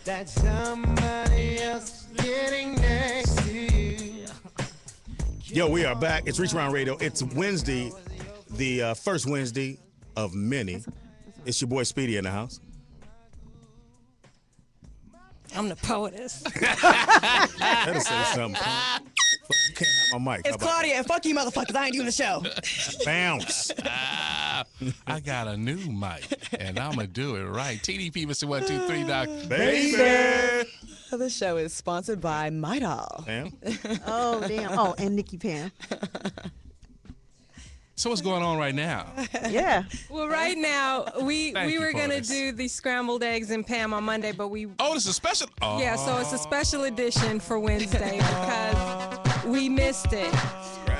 That somebody else getting next to you. Yo, we are back. It's Reach Around Radio. It's Wednesday, the first Wednesday of many. It's your boy Speedy in the house. I'm the poetess. Better say something. You can't have my mic. It's Claudia, and fuck you motherfuckers. I ain't doing the show. Bounce. I got a new mic, and I'm going to do it right. TDP, Mr. 123, Doc. Baby. This show is sponsored by Midol. Pam? Oh, damn. Oh, and Nikki Pam. So what's going on right now? Yeah. Well, right now, we you, were going to Forrest. do the scrambled eggs and Pam on Monday, but we... Oh, this is a special? Oh. Yeah, so it's a special edition for Wednesday because we missed it.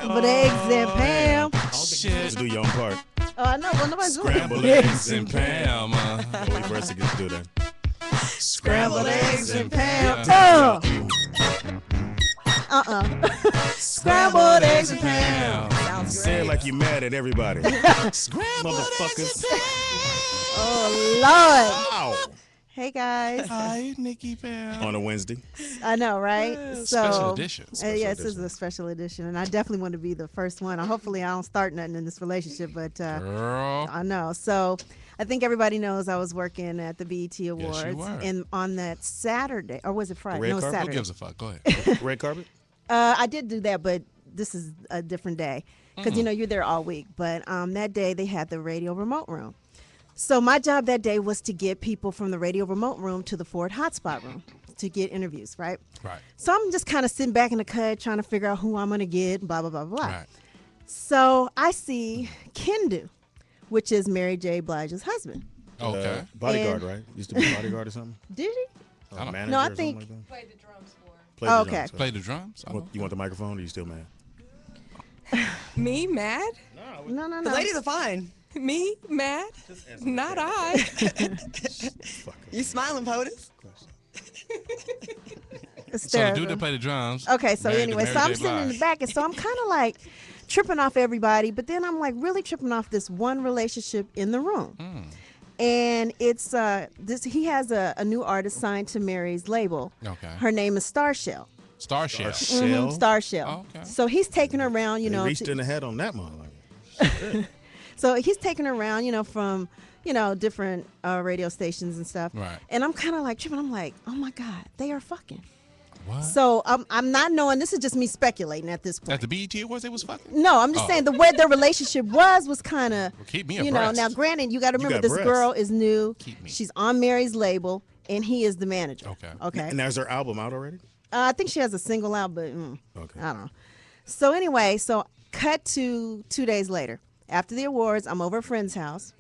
But eggs and Pam. Shit. Do your own part. Oh, I know. Well, nobody's doing Scrambled it. eggs and Pam. Wait for us to get to do that. Scrambled eggs and Pam. Yeah. Scrambled eggs and Pam. Sounds Say it great. like you mad at everybody. Scrambled Motherfuckers. Oh, Lord. Wow. Hey, guys. Hi, Nikki Pam. On a Wednesday. I know, right? Special edition. Yeah, this is a special edition, and I definitely want to be the first one. Hopefully, I don't start nothing in this relationship, but Girl. I know. So I think everybody knows I was working at the BET Awards, Yes, you were. and on that Saturday, or was it Friday? Red No, carpet? Who Saturday. gives a fuck? Go ahead. Red carpet? I did do that, but this is a different day because you're there all week. But that day they had the radio remote room. So my job that day was to get people from the radio remote room to the Ford hotspot room to get interviews, right? Right. So I'm just kind of sitting back in the cut trying to figure out who I'm going to get, blah, blah, blah, blah. Right. So I see Kendu, which is Mary J. Blige's husband. Okay. Bodyguard, And- right? Used to be bodyguard or something? Did he? I don't- Manager No, I or something think- like that? Played the drums for Played the Okay. drums, Play the drums? You want the microphone or are you still mad? Me mad? No. The ladies are fine. Me mad? Not I. You smiling, POTUS? It's So the terrible. dude that played the drums. Okay, so married to anyway, Mary so I'm J. sitting in the Blige. back, and so I'm kind of like tripping off everybody, but then I'm like really tripping off this one relationship in the room. And it's this. He has a new artist signed to Mary's label. Okay. Her name is Starshell. Starship. Shell. Starshell. Oh, okay. So he's taking her around, They reached in the head on that motherfucker. so he's taking her around, from different radio stations and stuff. Right. And I'm kind of like tripping. I'm like, oh my God, they are fucking. What? So I'm not knowing. This is just me speculating at this point. At the BET Awards, they was fucking? No, I'm just saying the way their relationship was kind of, Well, keep me you know. abreast. Now, granted, you got to remember got this breasts. girl is new. Keep me. She's on Mary's label, and he is the manager. Okay. Okay. And there's her album out already? I think she has a single out, but Okay. I don't know. So anyway, cut to 2 days later. After the awards, I'm over a friend's house,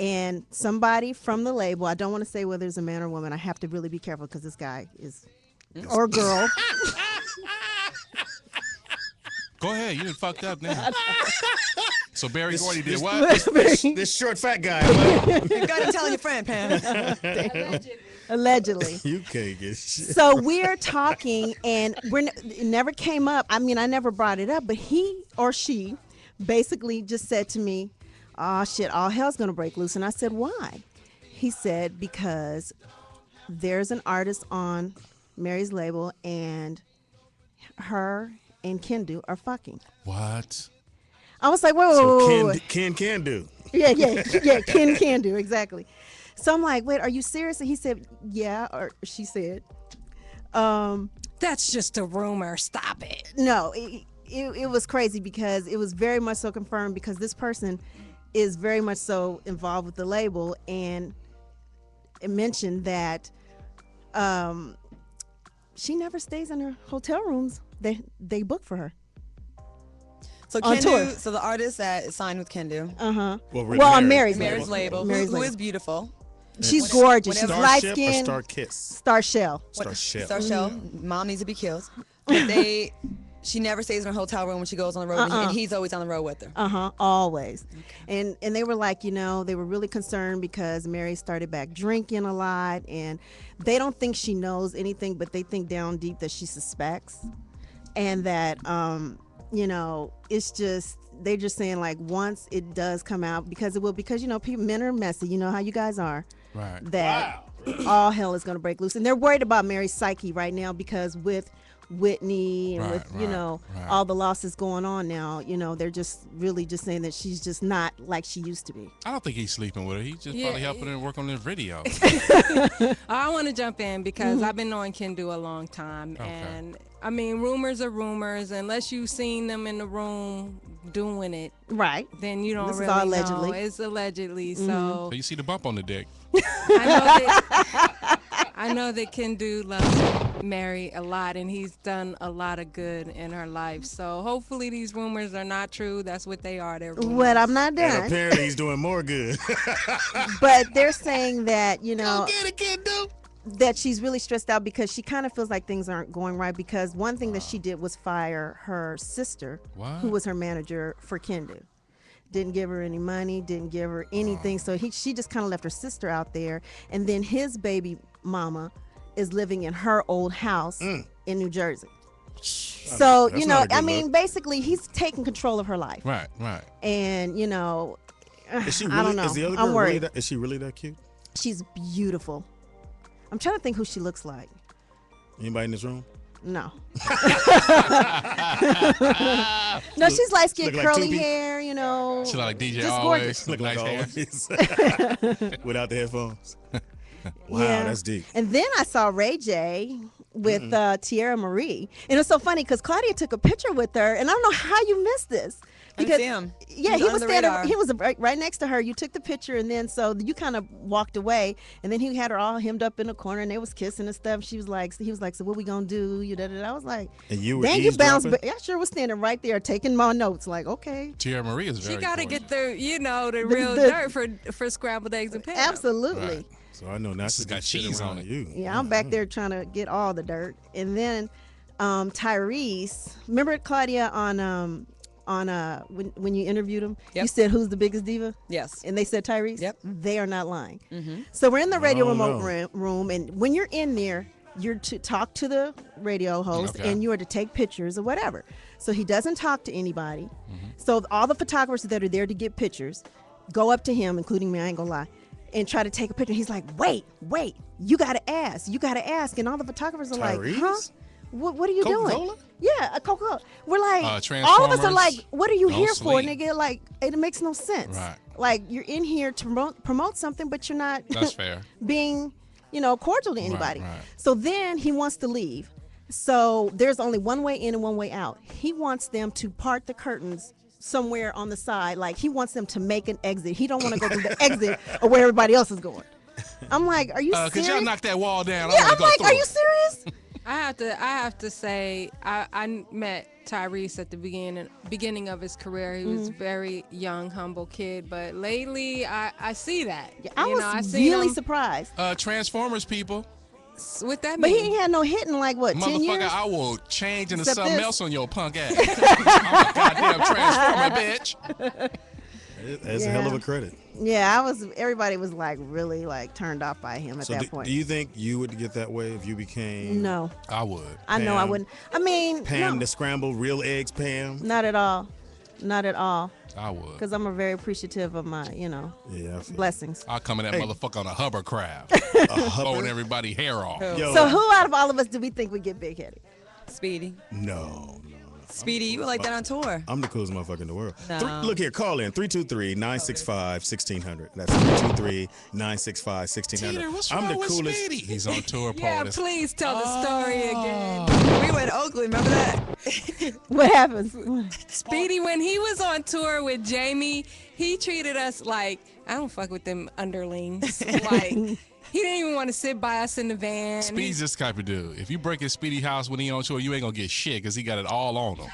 and somebody from the label, I don't want to say whether it's a man or woman. I have to really be careful because this guy is, or girl. Go ahead. You done fucked up now. So Barry Gordy did what? This short fat guy. You got to tell your friend, Pam. Allegedly. You can't get shit. So we're talking, and it never came up. I mean, I never brought it up, but he or she basically just said to me, "Oh shit, all hell's gonna break loose." And I said, "Why?" He said, "Because there's an artist on Mary's label, and her and Kendu are fucking." What? I was like, "Whoa, So Ken can do. yeah, Ken can do exactly." So I'm like, "Wait, are you serious?" And he said, "Yeah," or she said, That's just a rumor. Stop it. No, it was crazy because it was very much so confirmed because this person is very much so involved with the label, and it mentioned that she never stays in her hotel rooms. They book for her. So On tour. Kendu, so the artist that is signed with Kendu, Well, On Mary's Mary's label. label, Mary's who label. is beautiful. She's gorgeous. She's whatever- light Starship or skinned. Star Kiss? Star Shell. Star Shell. Starshell, mom needs to be killed. But she never stays in her hotel room when she goes on the road, and he's always on the road with her. Always. And they were like, they were really concerned because Mary started back drinking a lot, and they don't think she knows anything, but they think down deep that she suspects, and that it's just they're just saying like once it does come out because people men are messy, you know how you guys are. Right. That all hell is going to break loose. And they're worried about Mary's psyche right now because with Whitney and all the losses going on now, they're just really just saying that she's just not like she used to be. I don't think he's sleeping with her. He's just probably helping her work on this video. I want to jump in because I've been knowing Kendu a long time. Okay. And I mean, rumors are rumors. Unless you've seen them in the room doing it, right? Then you don't this really is all allegedly. know. It's allegedly. So you see the bump on the dick. I know that Kendu loves Mary a lot, and he's done a lot of good in her life. So hopefully these rumors are not true. That's what they are. They're rumors. Well, I'm not done. And apparently he's doing more good. But they're saying that, Go get it, Kendu. that she's really stressed out because she kind of feels like things aren't going right because one thing that she did was fire her sister, who was her manager for Kendu. Didn't give her any money, didn't give her anything. So she just kind of left her sister out there. And then his baby mama is living in her old house in New Jersey. So, I mean, basically he's taking control of her life. Right. And, is she really, I don't know. Is the other I'm girl worried. is she really that cute? She's beautiful. I'm trying to think who she looks like. Anybody in this room? No. No, she's light skinned, Look like curly Tubi? hair, She like DJ just always. gorgeous. Look Like nice hair. always. Without the headphones. Wow, that's deep. And then I saw Ray J with Tierra Marie. And it's so funny because Claudia took a picture with her, and I don't know how you missed this. Because him. Yeah, He's he on was the standing. radar. He was right next to her. You took the picture, and then so you kind of walked away, and then he had her all hemmed up in the corner, and they was kissing and stuff. He was like, so what we gonna do? I was like, and you were dang, you bounced. eavesdropping? I sure was standing right there taking my notes. Like, okay, Tierra Marie is very She got to gorgeous. get the real dirt for scrambled eggs and Pam. absolutely. Right. So I know not This to has got sit cheese around on it. You. Yeah, I'm back there trying to get all the dirt. And then Tyrese, remember Claudia on when you interviewed him, Yep. you said who's the biggest diva? Yes. And they said Tyrese. Yep. They are not lying. So we're in the radio Oh, remote no. room, and when you're in there, you're to talk to the radio host, Okay. and you are to take pictures or whatever. So he doesn't talk to anybody. So all the photographers that are there to get pictures go up to him, including me, I ain't gonna lie, and try to take a picture. He's like, wait, you gotta ask. And all the photographers are like, huh? Tyrese? What are you Coca-Cola? doing? Yeah, a Coca-Cola. We're like, all of us Transformers, are like, what are you no here for, sleep. nigga? Like, it makes no sense. Right. Like, you're in here to promote something, but you're not That's fair. being, cordial to anybody. right. So then he wants to leave. So there's only one way in and one way out. He wants them to part the curtains somewhere on the side. Like, he wants them to make an exit. He don't want to go through the exit or where everybody else is going. I'm like, are you serious? Cause y'all knocked that wall down. Yeah, I wanna I'm go like, through are you it. serious? I have to say I met Tyrese at the beginning of his career. He was a very young, humble kid, but lately I see that. I was really surprised. Transformers people. What that But he mean? ain't had no hitting like what, 10 years? Motherfucker, I will change into Except something this. else on your punk ass. I'm a goddamn transformer, bitch. That's a hell of a credit. Yeah, everybody was like really like turned off by him at So that point. do you think you would get that way if you became No, I would. I know I Pam? wouldn't. I mean, Pam no, the scrambled real eggs Pam? not at all. Not at all. I would. Because I'm a very appreciative of my, Yeah, I feel blessings. I'll come in that Hey. motherfucker on a hovercraft. a hubber. Blowing everybody hair off. Yo, So who out of all of us do we think would get big headed? Speedy. No. Speedy, you were like that on tour. I'm the coolest motherfucker in the world. No. Look here, call in 323-965-1600. That's 323-965-1600. Peter, what's I'm wrong the with coolest. Speedy? He's on tour, Yeah, POTUS. please tell the story again. We went to Oakland, remember that? What happens? Speedy, when he was on tour with Jamie, he treated us like, I don't fuck with them underlings. Like, he didn't even want to sit by us in the van. Speedy's this type of dude. If you break his Speedy house when he on tour, you ain't gonna get shit because he got it all on him.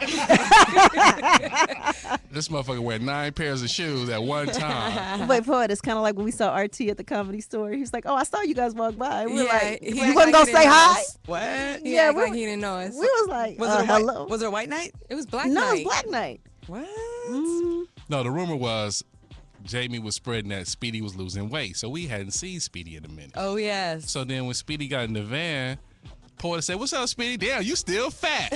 This motherfucker wear 9 pairs of shoes at one time. Wait, Poet, it's kind of like when we saw RT at the Comedy Store. He was like, oh, I saw you guys walk by. And we were Yeah, like, he you act wasn't like going he to say didn't know hi? us. What? He Yeah, act we- like he didn't know us. We was like, Was it a hello. white? Was it a white night? It was Black No, Night. it was Black Night. What? No, the rumor was Jamie was spreading that Speedy was losing weight, so we hadn't seen Speedy in a minute. Oh yes. So then when Speedy got in the van, Porter said, "What's up, Speedy? Damn, you still fat."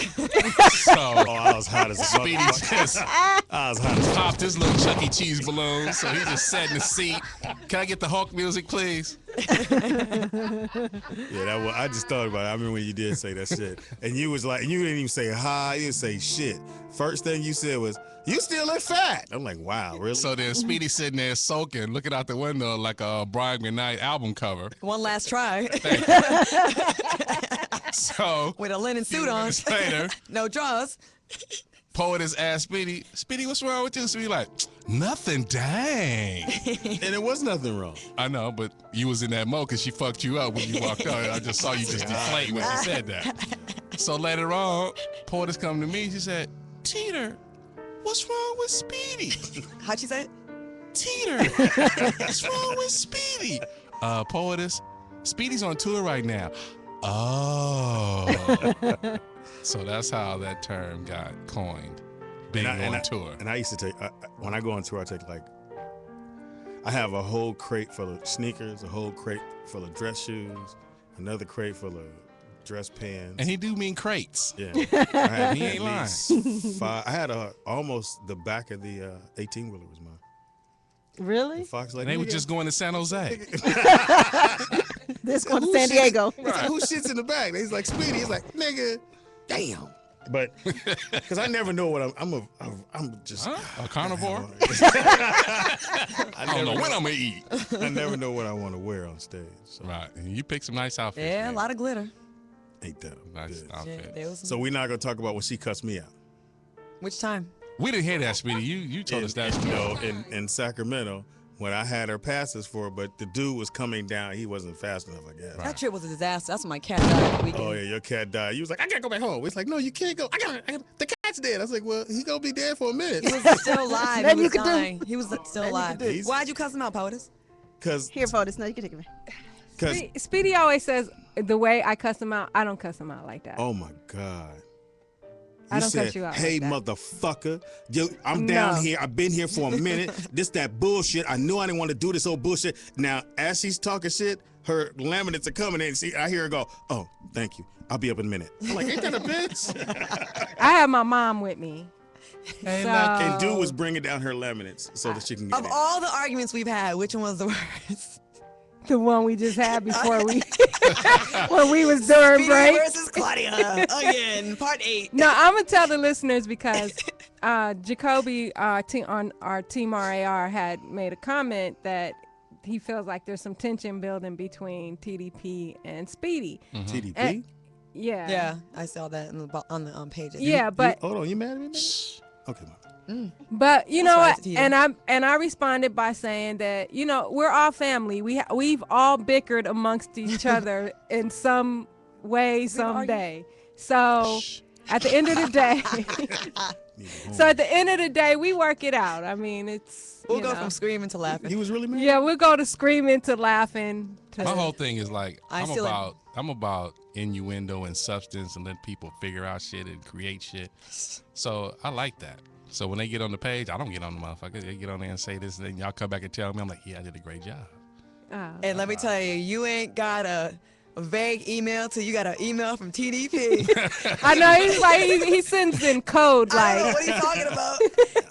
So I was hot as a Speedy just I was hot as popped his little Chuck E. Cheese balloon. So he just sat in the seat. Can I get the Hulk music, please? Yeah, I just thought about it. I remember when you did say that shit. And you was like, you didn't even say hi, you didn't say shit. First thing you said was, "You still look fat." I'm like, wow, really? So then Speedy sitting there soaking, looking out the window like a Brian McKnight album cover. One last try. So With a linen suit on. minutes later, No drawers. Poetess asked Speedy, what's wrong with you? Speedy like, nothing, dang. And it was nothing wrong. I know, but you was in that mode because she fucked you up when you walked out. I just saw you just deflate when she said that. So later on, Poetess come to me. She said, "Teeter, what's wrong with Speedy?" How'd she say it? "Teeter, what's wrong with Speedy?" Poetess, Speedy's on tour right now. Oh. So that's how that term got coined. Being on tour. And I used to take, when I go on tour, I have a whole crate full of sneakers, a whole crate full of dress shoes, another crate full of dress pants. And he do mean crates. Yeah. I had He ain't at least 5. I had almost the back of the 18-wheeler was mine. Really? And Fox like, And they were "Nigga, just going to San Jose. This going to who San shits-" Diego. He's like, "Who shits in the back?" He's like, "Speedy." He's like, "Nigga, damn." But because I never know what I'm just Huh? A carnivore? I don't know when I'm going to eat. I never know what I want to wear on stage. So Right. And you picked some nice outfits. Yeah, man. a lot of glitter. ain't that Nice good. Yeah, outfit. there was So we're not gonna talk about when she cussed me out. Which time? We didn't hear that, Speedy. You told us that. You know, in Sacramento, when I had her passes for her, but the dude was coming down. He wasn't fast enough, I guess. That trip was a disaster. That's when my cat died the weekend. Oh yeah, your cat died. You was like, "I gotta go back home." It's like, "No, you can't go. I got the cat's dead." I was like, "Well, he gonna be dead for a minute." He was still alive. Nothing He you was could do. dying. He was still alive. do. Why'd you cuss him out, POTUS? Cause Here, Fotis. No, you can take it. Speedy always says the way I cuss him out, I don't cuss him out like that. oh my God. I don't said, cut you out "Hey, like that." motherfucker, I'm down No. here. I've been here for a minute. This that bullshit. I knew I didn't want to do this old bullshit." Now, as she's talking shit, her laminates are coming in. I hear her go, "Oh, thank you. I'll be up in a minute." I'm like, "Ain't that a bitch?" I have my mom with me. So, And dude was bringing down her laminates so that she can get Of in. all the arguments we've had, which one was the worst? the one we just had before we when we was during Speedy break. versus Claudia. Again, part 8. No, I'm gonna tell the listeners because Jacoby on our Team RAR had made a comment that he feels like there's some tension building between TDP and Speedy. TDP? And- Yeah. Yeah, I saw that on the page. Yeah, but Hold on, you mad at me? Okay, Mom. But you know That's what? right, Tia. And I responded by saying that we're all family. We've all bickered amongst each other in some way someday. So at the end of the day, we work it out. I mean, it's We'll go from screaming to laughing. He was really mad? yeah, we'll go to screaming to laughing. To, My whole thing is like, I'm I'm about innuendo and substance and let people figure out shit and create shit. So I like that. So when they get on the page, I don't get on the motherfuckers. They get on there and say this, and then y'all come back and tell me. I'm like, yeah, I did a great job. And let me tell you, you ain't got a vague email till you got an email from TDP. I know he's like he sends in code I don't know like. what he's talking about.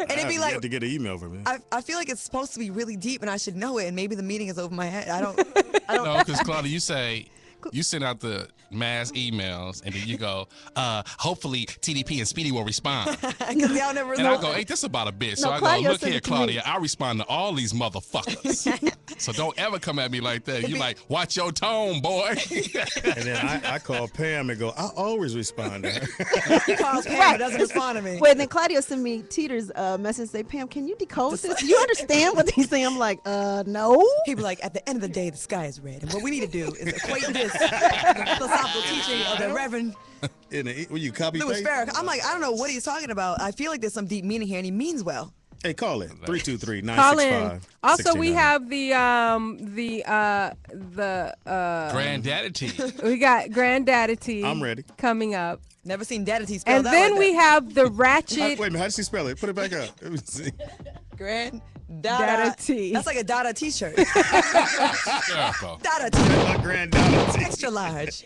And it'd be You like, had to get an email from me. I feel like it's supposed to be really deep and I should know it, and maybe the meeting is over my head. I don't No, because Claudia, you send out the mass emails, and then you go, hopefully TDP and Speedy will respond. because y'all never And know. I go, ain't this about a bitch? So No, I Claudia go, look sent here, it to me. Claudia, I respond to all these motherfuckers. So don't ever come at me like that. You like, watch your tone, boy. And then I call Pam and go, "I always respond to her." He calls Pam and doesn't respond to me. Wait, then Claudia sent me Teeter's message. Say, "Pam, can you decode this? You understand what he's saying?" I'm like, no. He'd be like, at the end of the day, the sky is red. And what we need to do is equate this the philosophical teaching of the Reverend Will you copy Louis paste? Farrakhan. I'm like, I don't know what he's talking about. I feel like there's some deep meaning here, and he means well. Hey, call in 323-965. Call in. Also, we 1600. have the Granddaddy. we got Granddaddy I'm ready. coming up, Never seen Daddy spelled and out then like we that. have the Wait Ratchet a minute, how does she spell it? Put it back up. Let me see. Grand Dada Dada T. That's like a Dada t-shirt. Careful. Dada T. My granddaughter. Extra large.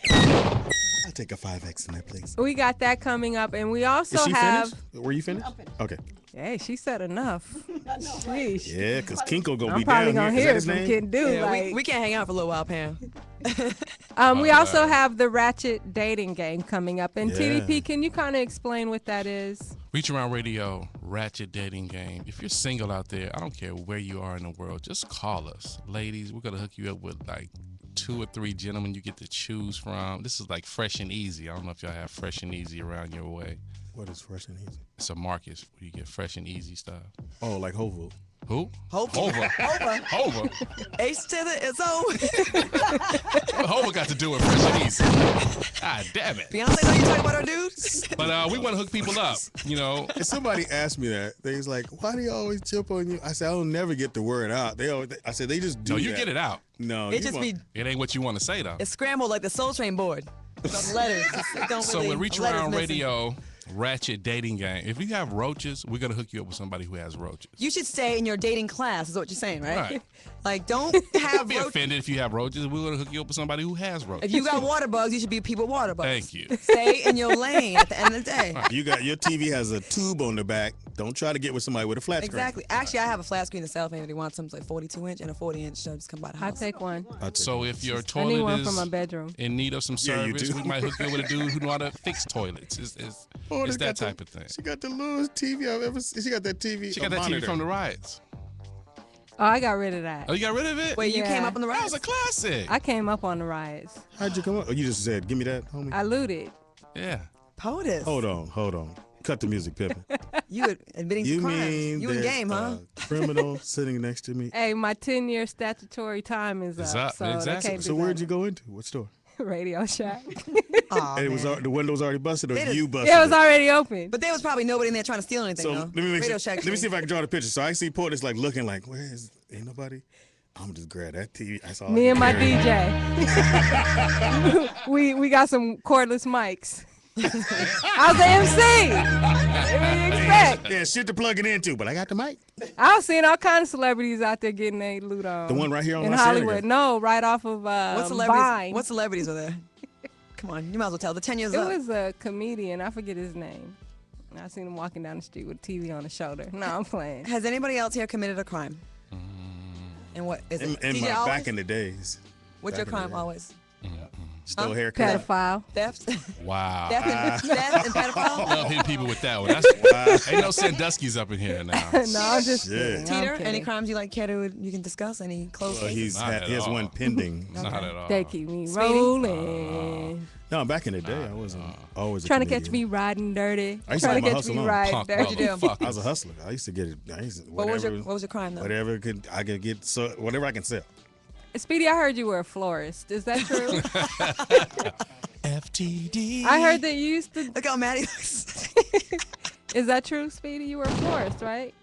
I'll take a 5X in that, please. We got that coming up, and we also Is she have. finished? Were you finished? Okay. Hey, she said enough. Sheesh. Yeah, because Kinko gonna I'm be probably down gonna here. hear Is that some his name? kid do. Yeah, like, we can't hang out for a little while, Pam. we also have the Ratchet dating game coming up. And Yeah. TDP, can you kind of explain what that is? Reach Around Radio, Ratchet Dating Game. If you're single out there, I don't care where you are in the world, just call us. Ladies, we're going to hook you up with like 2 or 3 gentlemen you get to choose from. This is like Fresh and Easy. I don't know if y'all have Fresh and Easy around your way. What is Fresh and Easy? It's a market where you get fresh and easy stuff. Oh, like Whole Foods. Who? Hova. Hova. H to the S-O. What Hova got to do with Fresh and Easy? God damn it. Beyonce know you talking about her dudes? But we want to hook people up, you know. And somebody asked me that. They was like, "Why do you always chip on you?" I said, "I don't never get the word out." I said, "They just do." No, you that." get it out. No, It you just want- be, It ain't what you want to say, though. it's scrambled like the Soul Train board. The letters. It don't So really, with Reach letters Around missing. Radio, Ratchet Dating Game, if you have roaches, we're going to hook you up with somebody who has roaches. You should stay in your dating class, is what you're saying, right? Right. Like, don't have Don't be roach- offended if you have roaches. We're going to hook you up with somebody who has roaches. If you got water bugs, you should be people with water bugs. Thank you. Stay in your lane at the end of the day. You got your TV has a tube on the back. Don't try to get with somebody with a flat screen. Exactly. Actually, I have a flat screen to sell if anybody wants something like 42-inch and a 40-inch. So just come by the I'll house. take one. So if your I need toilet one for my is bedroom. in need of some Yeah, you service, do. we might hook you up with a dude who know how to fix toilets. It's Oh, it's they that got type of thing. She got the littlest TV I've ever seen. She got that TV. She got a that TV monitor. from the riots. Oh, I got rid of that. Oh, you got rid of it? Wait, you Yeah. came up on the That right? was a classic. I came up on the riots. How'd you come up? Oh, you just said, "Give me that, homie." I looted. Yeah. POTUS. Hold on. Cut the music, Pippin. You admitting You to crimes. mean You in there's game, huh? a criminal sitting next to me? Hey, my 10-year statutory time is It's up. up, So they exactly. can't So do where'd that. you go into? What store? Radio Shack. Aw, And it was man. the windows already busted, or They just- you busted? It was already open. But there was probably nobody in there trying to steal anything, So though. let me Radio make Shack let me see thing. if I can draw the picture. So I see Portis like looking like, where is? Ain't nobody. I'm just grab that TV. That's all. Me I and my can carry. DJ. we got some cordless mics. I was the MC. What do you expect? Yeah, shit to plug it into, but I got the mic. I was seeing all kinds of celebrities out there getting their loot on. The one right here on in La Hollywood. Cienega. No, right off of What celebrities? Vine. What celebrities were there? Come on, you might as well tell. The 10 years It up. was a comedian. I forget his name. I seen him walking down the street with a TV on his shoulder. No, I'm playing. Has anybody else here committed a crime? And what is it? In DJ my always? back in the days, What's your back in the crime day. always? stole haircut. Pedophile. Theft? Wow. Theft and pedophile? Love hitting people with that one. That's, ain't no Sandusky's up in here now. No, I'm just Shit. kidding. I'm Teeter, any kidding. crimes you like care to you can discuss? Any close Well, cases? Not at he has all. one pending. Not at all. They keep me Speedy? rolling. No, back in the day, I wasn't always a Trying to catch comedian. me riding dirty. I used to Trying have to my catch me hustle on. riding Punk dirty. What'd you do? motherfucker. I was a hustler. I used to get it. I used to, What was whatever, your crime though? whatever I could get, so whatever I can sell. Speedy, I heard you were a florist. Is that true? FTD. I heard that you used to. Look how mad he looks. Is that true, Speedy? You were a florist, right?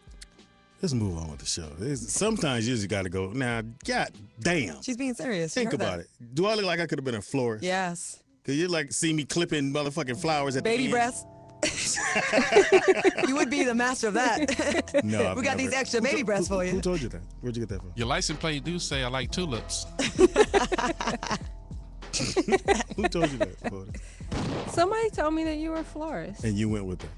Let's move on with the show. Sometimes you just got to go. Now, god damn. She's being serious. You Think heard about that. it. Do I look like I could have been a florist? Yes. Cause you like see me clipping motherfucking flowers at Baby the end. breasts. You would be the master of that. No, We got these extra baby breasts for Who you. told you that? Where'd you get that from? Your license plate do say I like tulips. Who told you that? Cody? Somebody told me that you were a florist. And you went with it.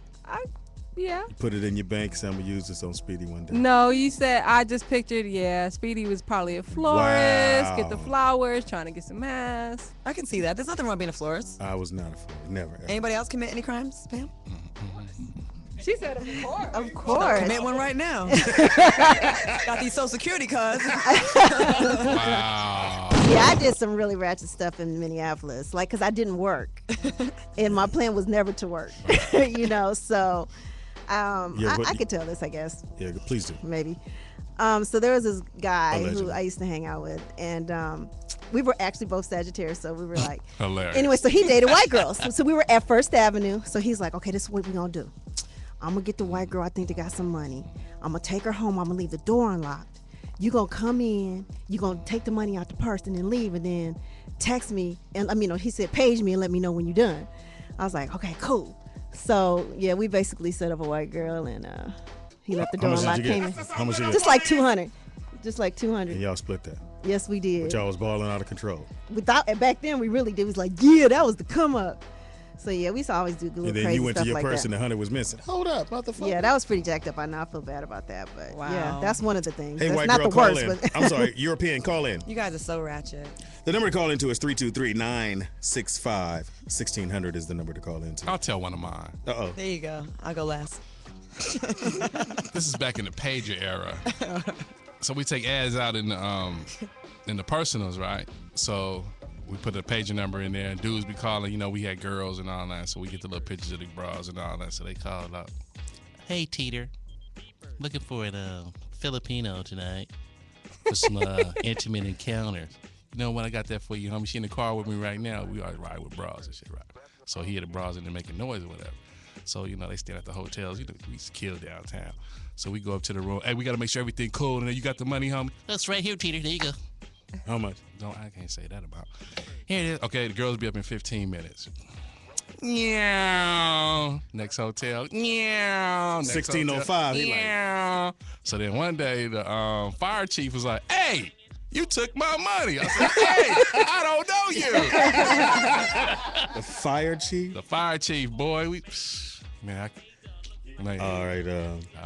Yeah. Put it in your bank. Say I'm gonna use this on Speedy one day. No, you said I just pictured. Yeah, Speedy was probably a florist. Get the Wow. flowers, trying to get some ass. I can see that. There's nothing wrong with being a florist. I was not a florist. Never. Ever. Anybody else commit any crimes, Pam? She said, of course. Of course. Commit one right now. Got these Social Security cards. Wow. Yeah, I did some really ratchet stuff in Minneapolis, like, because I didn't work. And my plan was never to work, you know, so Yeah, but- I could tell this, I guess, Yeah, please do. maybe. So there was this guy who Allegedly. I used to hang out with, and we were actually both Sagittarius, so we were like, Hilarious. anyway, so he dated white girls. So we were at First Avenue. So he's like, okay, this is what we're going to do. I'm going to get the white girl. I think they got some money. I'm going to take her home. I'm going to leave the door unlocked. You going to come in. You going to take the money out the purse and then leave and then text me. And he said, page me and let me know when you're done. I was like, okay, cool. So, yeah, we basically set up a white girl and he left the How door much unlocked. did you Came get? in. How much did you Just get? like 200. Just like 200. And y'all split that. Yes, we did. But y'all was balling out of control. Back then, we really did. It was like, yeah, that was the come up. So yeah, we used to always do good And then crazy you went to stuff your like person, that. the 100 was missing. Hold up, motherfucker. Yeah, that was pretty jacked up. I know. I feel bad about that, but yeah, Wow. that's one of the things. Hey, That's white not girl, the call worst. in. But I'm sorry, European, call in. You guys are so ratchet. The number to call into is 323-965. 1600 is the number to call into. I'll tell one of mine. Uh-oh. There you go. I'll go last. This is back in the pager era. So we take ads out in the personals, right? So we put a pager number in there, and dudes be calling. You know, we had girls and all that, so we get the little pictures of the bras and all that. So they call up. Hey, Teeter, looking for a Filipino tonight for some intimate encounters. You know what? I got that for you, homie. She in the car with me right now. We always ride with bras and shit, right? So he had the bras in there making noise or whatever. So, you know, they stand at the hotels. You know, we used to kill downtown. So we go up to the room. Hey, we got to make sure everything cool. And you got the money, homie? That's right here, Teeter. There you go. How much? I can't say that about. Here it is. Okay, the girls be up in 15 minutes. Yeah. Next hotel. Yeah. 1605. He like, Yeah. So then one day the fire chief was like, "Hey, you took my money." I said, "Hey, I don't know you." the fire chief? The fire chief, boy. Man. All right,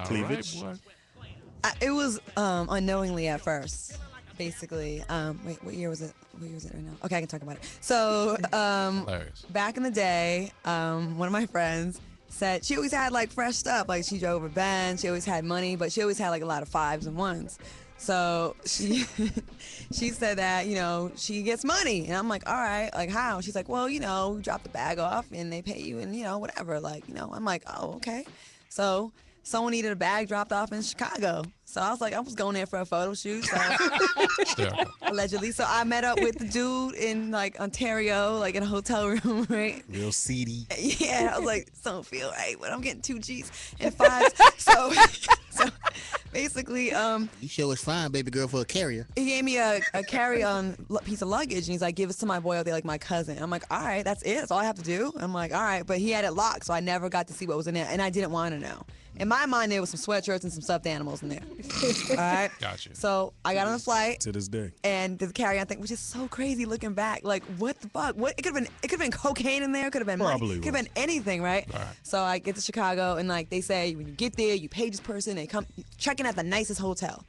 cleavage. Right, boy. It was unknowingly at first. Basically, wait, what year was it? What year is it right now? Okay, I can talk about it. So, Hilarious. back in the day, one of my friends said she always had like fresh stuff. Like she drove a Benz, she always had money, but she always had like a lot of 5s and 1s. So she she said that, you know, she gets money. And I'm like, all right, like how? She's like, well, you know, we drop the bag off and they pay you and, you know, whatever. Like, you know, I'm like, oh, okay. So someone needed a bag dropped off in Chicago. So I was like, I was going there for a photo shoot. So Yeah. allegedly. So I met up with the dude in like Ontario, like in a hotel room, right? Real seedy. Yeah, I was like, this don't feel right, but I'm getting 2 G's and 5s. So basically, You sure it's fine, baby girl, for a carrier. he gave me a carry-on piece of luggage, and he's like, give this to my boy out there, like my cousin. I'm like, all right, that's it. That's all I have to do. I'm like, all right. But he had it locked, so I never got to see what was in there, and I didn't want to know. In my mind, there was some sweatshirts and some stuffed animals in there. All right? Gotcha. So I got on the flight. To this day. And the carry-on thing, which is so crazy looking back. Like, what the fuck? What? It could have been cocaine in there. It could have been Probably could have been anything, right? Right. So I get to Chicago, and like they say, when you get there, you pay this person. They come checking at the nicest hotel.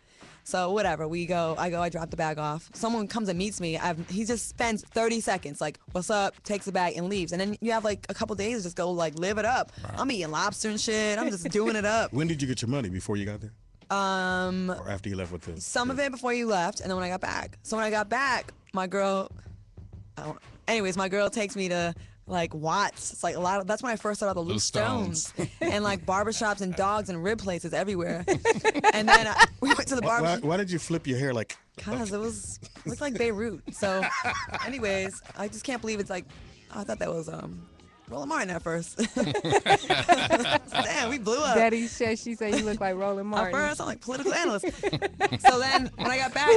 So whatever, I drop the bag off. Someone comes and meets me. He just spends 30 seconds, like, what's up? Takes the bag and leaves. And then you have like a couple days to just go like live it up. Right. I'm eating lobster and shit. I'm just doing it up. When did you get your money? Before you got there? Or after you left with this? Some of it before you left, and then when I got back. So when I got back, my girl takes me to like Watts. It's like that's when I first saw the loose stones and like barbershops and dogs and rib places everywhere. And then we went to the barber. Why did you flip your hair like? Cause it looked like Beirut. So, anyways, I just can't believe it's like I thought that was Roland Martin at first. Damn, we blew up. Betty said she said you look like Roland At Martin. first, I'm like political analyst. So then when I got back.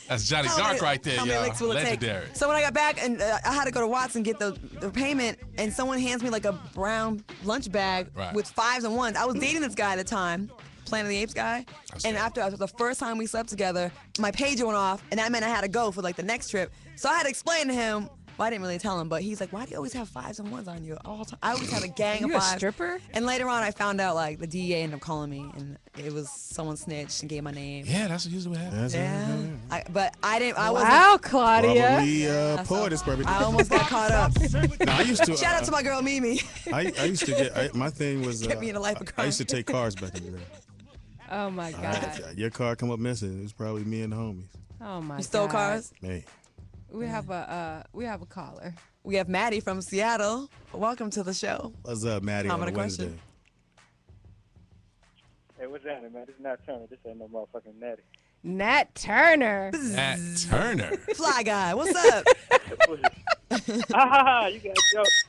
That's Johnny How Dark many- right there, how many y'all. licks will it take? Legendary. So when I got back and I had to go to Watts and get the payment, and someone hands me like a brown lunch bag Right. with 5s and 1s. I was dating this guy at the time, Planet of the Apes guy, That's and right. after the first time we slept together, my pager went off, and that meant I had to go for like the next trip. So I had to explain to him. Well, I didn't really tell him, but he's like, "Why do you always have 5s and 1s on you all the time?" I always had a gang of You a 5s. stripper? And later on, I found out like the DEA ended up calling me, and it was someone snitched and gave my name. Yeah, that's usually what happens. Yeah, but I didn't. I wasn't. Wow, Claudia. Probably poetess, baby. I almost got caught up. No, I used to. Shout out to my girl Mimi. I used to get. My thing was. Kept me in a life of I crime. used to take cars back in the day. Oh my God. Your car come up missing. It was probably me and the homies. Oh my God. You stole cars. Man. We have a caller. We have Maddie from Seattle. Welcome to the show. What's up, Maddie, How on a about a question? Wednesday? Hey, what's happening, man? This is not Turner. This ain't no motherfucking Natty. Nat Turner. Nat Turner. Fly guy, what's up? You got jokes.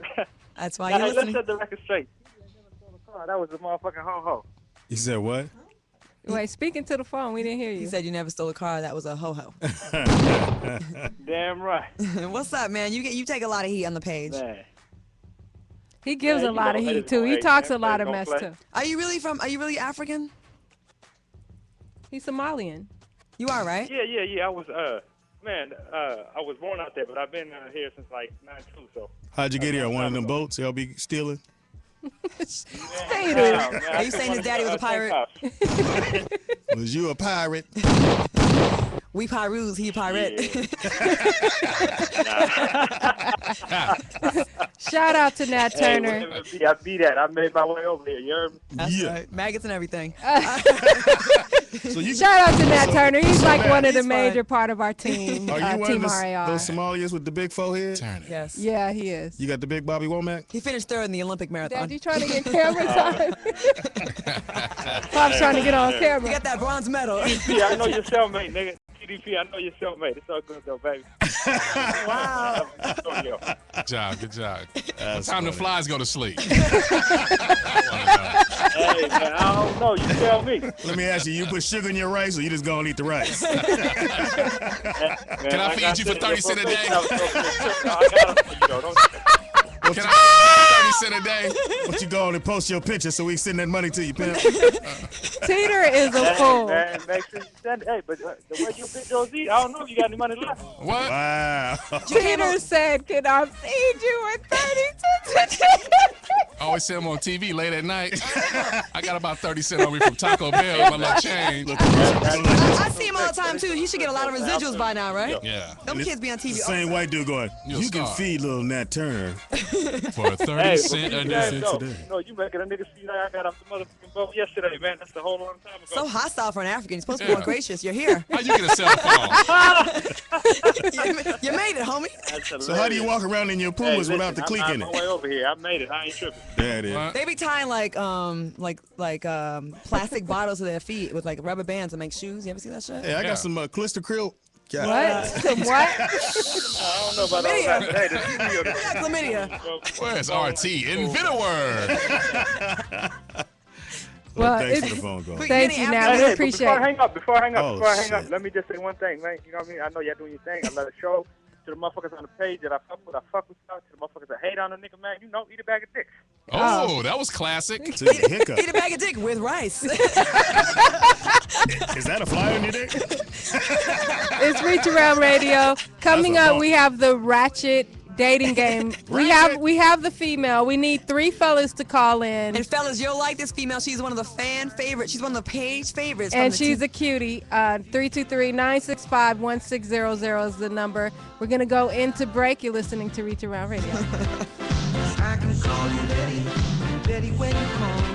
That's why Nah, you're hey, let's listening. set the record straight. That was the motherfucking ho-ho. You said what? Wait, speaking to the phone, we didn't hear you. He said you never stole a car. That was a ho-ho. Damn right. What's up, man? You take a lot of heat on the page. Man. He gives Yeah, a you lot know, of that heat is too. my He age, talks man. a lot of Don't mess play. too. Are you really African? He's Somalian. You are, right? Yeah. I was I was born out there, but I've been here since like '92. So. How'd you get here? On one of them boats y'all be stealing? Are you saying his daddy was a pirate? Was you a pirate? We Pyrus, he pirate. Shout out to Nat Turner. I be that. I made my way over here. You heard me? That's right. Maggots and everything. So you Shout out to Nat Turner. He's like one of the He's major fine. part of our team. Are you one Team of RAR. those Somalians with the big forehead? Turner. Yes. Yeah, he is. You got the big Bobby Womack? He finished third in the Olympic marathon. Dad, you trying to get camera time? Pop's trying to get on You camera. got that bronze medal. Yeah, I know your cellmate, nigga. TDP, I know your cellmate. It's all good though, baby. Wow. Good job. Good job. That's Time the funny. flies go to sleep. Hey, man, I don't know. You tell me. Let me ask you, you put sugar in your rice or you just gonna eat the rice? Man, Can I like feed you for said, 30 cents a day? I got them for you, though. Don't Can I 30 cents a day? What you go on and post your picture so we can send that money to you, pimp? Teeter is a fool. man, make sure you send it. Hey, but the way you pick those eat, I don't know if you got any money left. What? Wow. Teeter said, "Can I feed you with 30 cents a day?" I always see him on TV late at night. I got about 30 cents on me from Taco Bell with my little change. I see him all the time too. He should get a lot of residuals by now, right? Yeah. Them kids be on TV. The same white dude going, You're a you can star. feed little Nat Turner. For a 30 Hey, cent a day. no, you making a nigga see like I got off the motherfucking boat yesterday, man. That's a whole long time ago. So hostile for an African. You're supposed to be more Yeah. gracious. You're here. How you get a cell phone? You made it, homie. So how do you walk around in your Pumas without the clique in I'm it? on my way over here. I made it. I ain't tripping. There it is. What? They be tying like plastic bottles to their feet with like rubber bands to make shoes. You ever see that shit? Hey, I Yeah. got some Clister Krill. God. What? Some what? I don't know about all that. Hey, the studio. I got chlamydia. Where's RT? Invent a word. Well, Thanks for it's- the phone call. Quick, Thank any you, African- Nat. We Hey, appreciate before I it. hang up, Oh, shit. let me just say one thing, man. You know what I mean? I know y'all doing your thing. I love the show. To the motherfuckers on the page that I fuck with y'all. To the motherfuckers that hate on the nigga, man, you know, eat a bag of dicks. Oh, that was classic. To the hiccup. Eat a bag of dick with rice. Is that a fly on your dick? It's Reach Around Radio. Coming That's a up, bump. we have the Ratchet dating game. We have the female. We need 3 fellas to call in. And fellas, you'll like this female. She's one of the fan favorites. She's one of the page favorites. And from the she's a cutie. 323-965-1600 is the number. We're going to go into break. You're listening to Reach Around Radio. I can call you Betty, Betty when you call me.